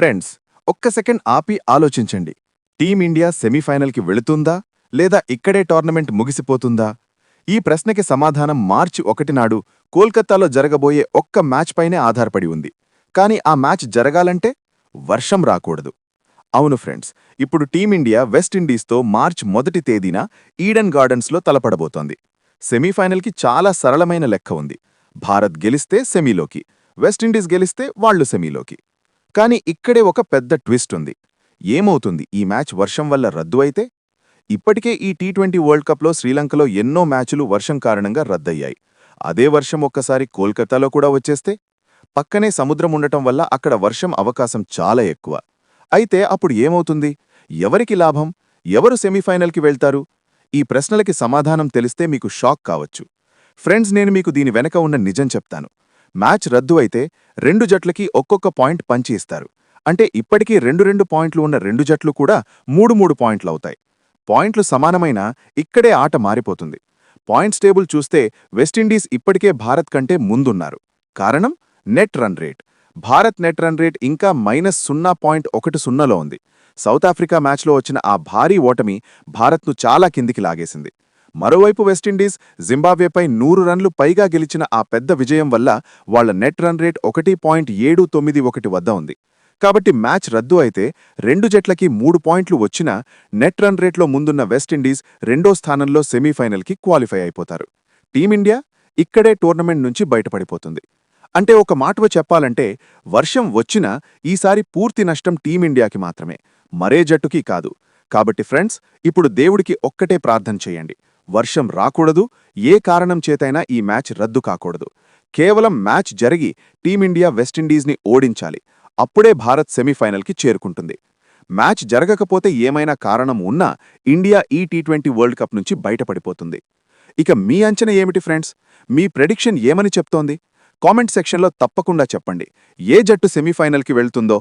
Friends, ఒక్క second ఆపి ఆలోచించండి. టీమిండియా సెమీఫైనల్కి వెళుతుందా లేదా ఇక్కడే టోర్నమెంట్ ముగిసిపోతుందా? ఈ ప్రశ్నకి సమాధానం మార్చి 1 నాడు కోల్కతాలో జరగబోయే ఒక్క మ్యాచ్ పైనే ఆధారపడి ఉంది. కానీ ఆ మ్యాచ్ జరగాలంటే వర్షం రాకూడదు. అవును ఫ్రెండ్స్, ఇప్పుడు టీమిండియా వెస్టిండీస్తో మార్చ్ 1 తేదీన ఈడెన్ గార్డెన్స్లో తలపడబోతోంది. సెమీఫైనల్కి చాలా సరళమైన లెక్క ఉంది. భారత్ గెలిస్తే సెమీలోకి, వెస్టిండీస్ గెలిస్తే వాళ్లు సెమీలోకి. కానీ ఇక్కడే ఒక పెద్ద ట్విస్ట్ ఉంది. ఏమవుతుంది ఈ మ్యాచ్ వర్షం వల్ల రద్దు అయితే? ఇప్పటికే ఈ టీ20 వరల్డ్ కప్లో శ్రీలంకలో ఎన్నో మ్యాచులు వర్షం కారణంగా రద్దయ్యాయి. అదే వర్షం ఒక్కసారి కోల్కతాలో కూడా వచ్చేస్తే? పక్కనే సముద్రం ఉండటం వల్ల అక్కడ వర్షం అవకాశం చాలా ఎక్కువ. అయితే అప్పుడు ఏమవుతుంది? ఎవరికి లాభం? ఎవరు సెమీఫైనల్కి వెళ్తారు? ఈ ప్రశ్నలకి సమాధానం తెలిస్తే మీకు షాక్ కావచ్చు. ఫ్రెండ్స్, నేను మీకు దీని వెనక ఉన్న నిజం చెప్తాను. మ్యాచ్ రద్దు అయితే 2 జట్లకి ఒక్కొక్క పాయింట్ పంచి ఇస్తారు. అంటే ఇప్పటికీ 2 పాయింట్లు ఉన్న 2 జట్లు కూడా 3 పాయింట్లవుతాయి. పాయింట్లు సమానమైనా ఇక్కడే ఆట మారిపోతుంది. పాయింట్స్ టేబుల్ చూస్తే వెస్టిండీస్ ఇప్పటికే భారత్ కంటే ముందున్నారు. కారణం net run rate. Bharat net run rate ఇంకా -0.10లో ఉంది. సౌత్ ఆఫ్రికా మ్యాచ్లో వచ్చిన ఆ భారీ ఓటమి భారత్ను చాలా కిందికి లాగేసింది. మరోవైపు వెస్టిండీస్ జింబాబ్వేపై 100 రన్లు పైగా గెలిచిన ఆ పెద్ద విజయం వల్ల వాళ్ల నెట్ రన్ రేట్ 1.791 వద్ద ఉంది. కాబట్టి మ్యాచ్ రద్దు అయితే 2 జట్లకి 3 పాయింట్లు వచ్చినా నెట్ రన్ రేట్లో ముందున్న వెస్టిండీస్ రెండో స్థానంలో సెమీఫైనల్కి క్వాలిఫై అయిపోతారు. టీమిండియా ఇక్కడే టోర్నమెంట్ నుంచి బయటపడిపోతుంది. అంటే ఒక మాటలో చెప్పాలంటే వర్షం వచ్చినా ఈసారి పూర్తి నష్టం టీమిండియాకి మాత్రమే, మరే జట్టుకి కాదు. కాబట్టి ఫ్రెండ్స్, ఇప్పుడు దేవుడికి ఒక్కటే ప్రార్థన చేయండి. వర్షం రాకూడదు, ఏ కారణం చేతైనా ఈ మ్యాచ్ రద్దు కాకూడదు. కేవలం మ్యాచ్ జరిగి టీమిండియా వెస్టిండీస్ని ఓడించాలి. అప్పుడే భారత్ సెమీఫైనల్కి చేరుకుంటుంది. మ్యాచ్ జరగకపోతే ఏమైనా కారణం ఉన్నా ఇండియా ఈ టీ20 వరల్డ్ కప్ నుంచి బయటపడిపోతుంది. ఇక మీ అంచనా ఏమిటి ఫ్రెండ్స్? మీ ప్రెడిక్షన్ ఏమని చెప్తోంది? కామెంట్ సెక్షన్లో తప్పకుండా చెప్పండి. ఏ జట్టు సెమీఫైనల్కి వెళ్తుందో